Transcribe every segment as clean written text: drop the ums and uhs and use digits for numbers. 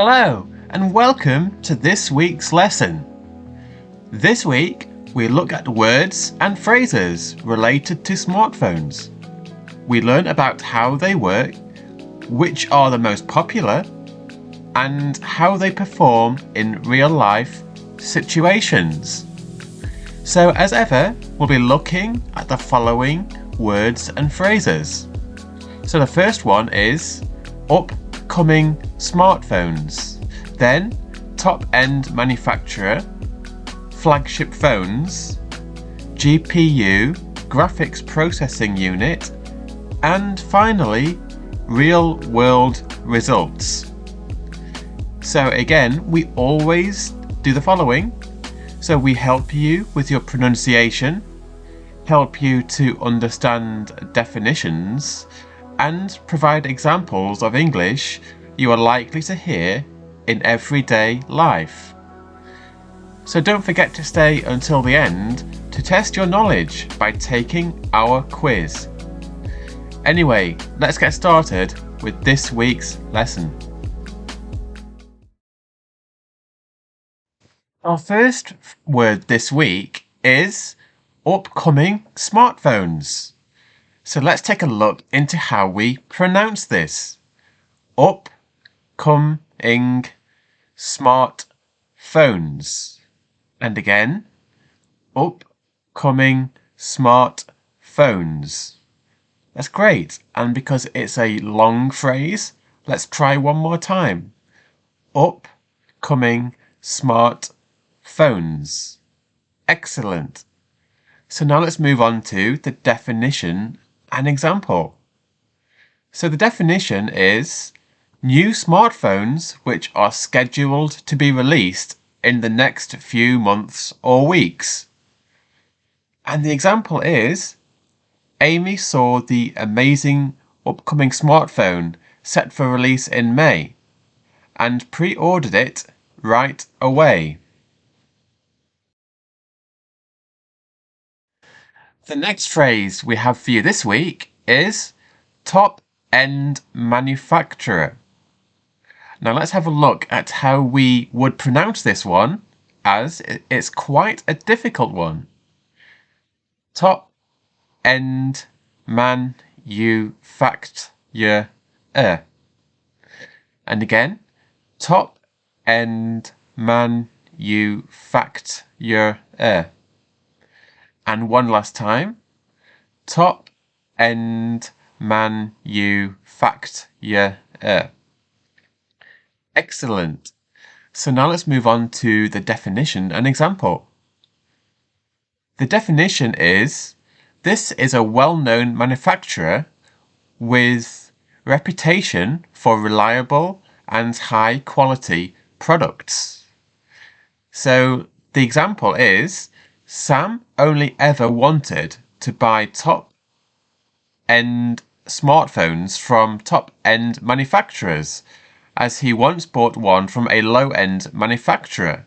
Hello and welcome to this week's lesson. This week we look at words and phrases related to smartphones. We learn about how they work, which are the most popular, and how they perform in real-life situations. So as ever, we'll be looking at the following words and phrases. So the first one is upcoming smartphones, then top-end manufacturer, flagship phones, GPU, graphics processing unit, and finally, real-world results. So again, we always do the following. So we help you with your pronunciation, help you to understand definitions, and provide examples of English you are likely to hear in everyday life. So don't forget to stay until the end to test your knowledge by taking our quiz. Anyway, let's get started with this week's lesson. Our first word this week is upcoming smartphones. So let's take a look into how we pronounce this. Upcoming smartphones. And again, upcoming smartphones. That's great. And because it's a long phrase, let's try one more time. Upcoming smartphones. Excellent. So now let's move on to the definition and example. So the definition is new smartphones which are scheduled to be released in the next few months or weeks. And the example is Amy saw the amazing upcoming smartphone set for release in May and pre-ordered it right away. The next phrase we have for you this week is top-end manufacturer. Now let's have a look at how we would pronounce this one, as it's quite a difficult one. Top-end manufacturer. And again, top-end manufacturer. And one last time, top-end manufacturer. Excellent. So now let's move on to the definition and example. The definition is, this is a well-known manufacturer with reputation for reliable and high-quality products. So the example is, Sam only ever wanted to buy top-end smartphones from top-end manufacturers, as he once bought one from a low-end manufacturer,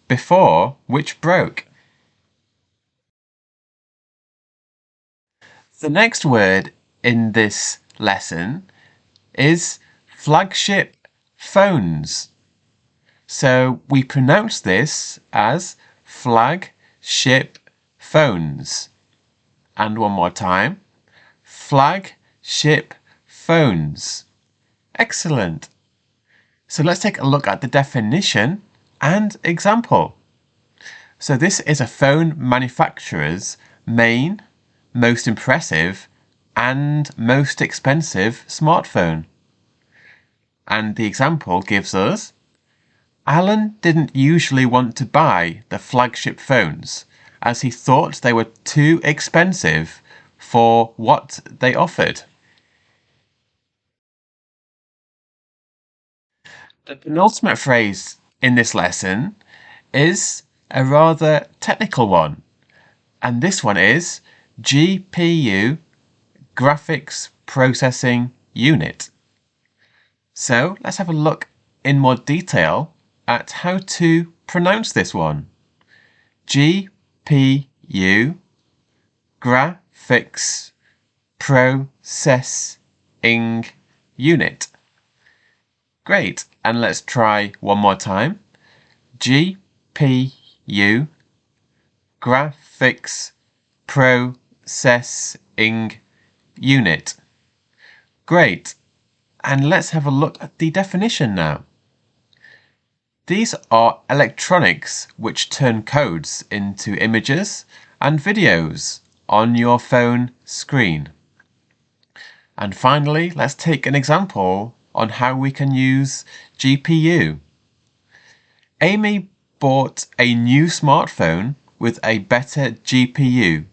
before which broke. The next word in this lesson is flagship phones. So we pronounce this as flagship phones. And one more time, flagship phones. Excellent. So let's take a look at the definition and example. So this is a phone manufacturer's main, most impressive, and most expensive smartphone. And the example gives us, Alan didn't usually want to buy the flagship phones as he thought they were too expensive for what they offered. The penultimate phrase in this lesson is a rather technical one, and this one is GPU, graphics processing unit. So let's have a look in more detail at how to pronounce this one. GPU, graphics processing unit. Great. and let's try one more time. GPU, graphics processing unit. Great. And let's have a look at the definition now. These are electronics which turn codes into images and videos on your phone screen. And finally, let's take an example on how we can use GPU. Amy bought a new smartphone with a better GPU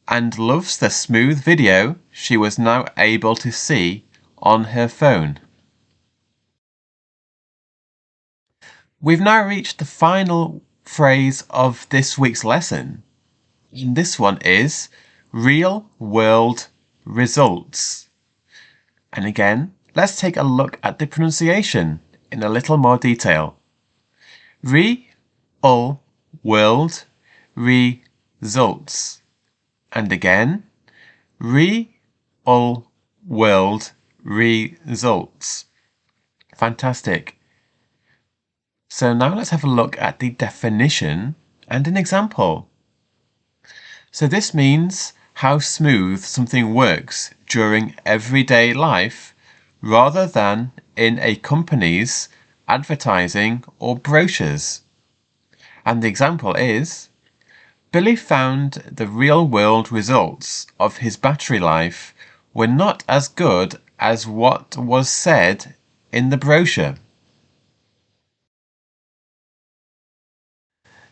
and loves the smooth video she was now able to see on her phone. We've now reached the final phrase of this week's lesson, and this one is real world results. And again, let's take a look at the pronunciation in a little more detail. Real world results. And again, real world results. Fantastic. So now let's have a look at the definition and an example. So this means how smooth something works during everyday life rather than in a company's advertising or brochures. And the example is, Billy found the real-world results of his battery life were not as good as what was said in the brochure.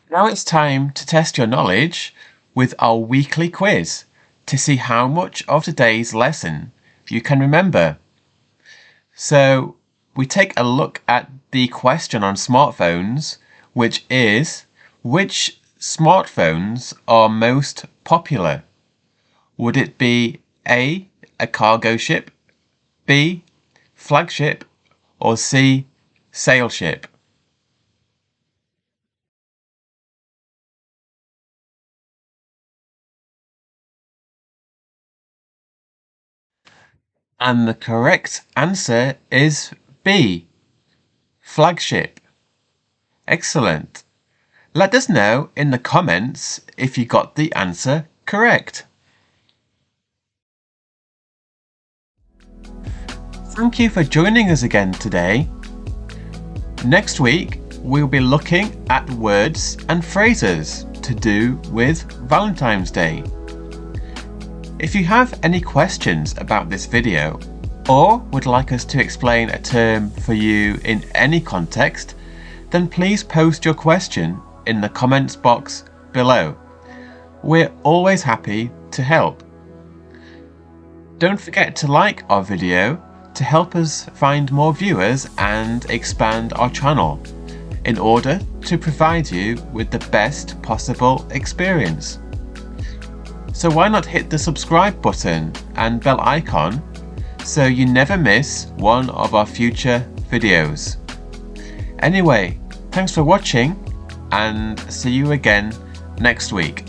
Now it's time to test your knowledge with our weekly quiz to see how much of today's lesson you can remember. So we take a look at the question on smartphones, which is, which smartphones are most popular? Would it be A, a cargo ship, B, flagship, or C, sail ship? And the correct answer is B, flagship. Excellent. Let us know in the comments if you got the answer correct. Thank you for joining us again today. Next week, we'll be looking at words and phrases to do with Valentine's Day. If you have any questions about this video or would like us to explain a term for you in any context, then please post your question in the comments box below. We're always happy to help. Don't forget to like our video to help us find more viewers and expand our channel in order to provide you with the best possible experience. So why not hit the subscribe button and bell icon so you never miss one of our future videos. Anyway, thanks for watching and see you again next week.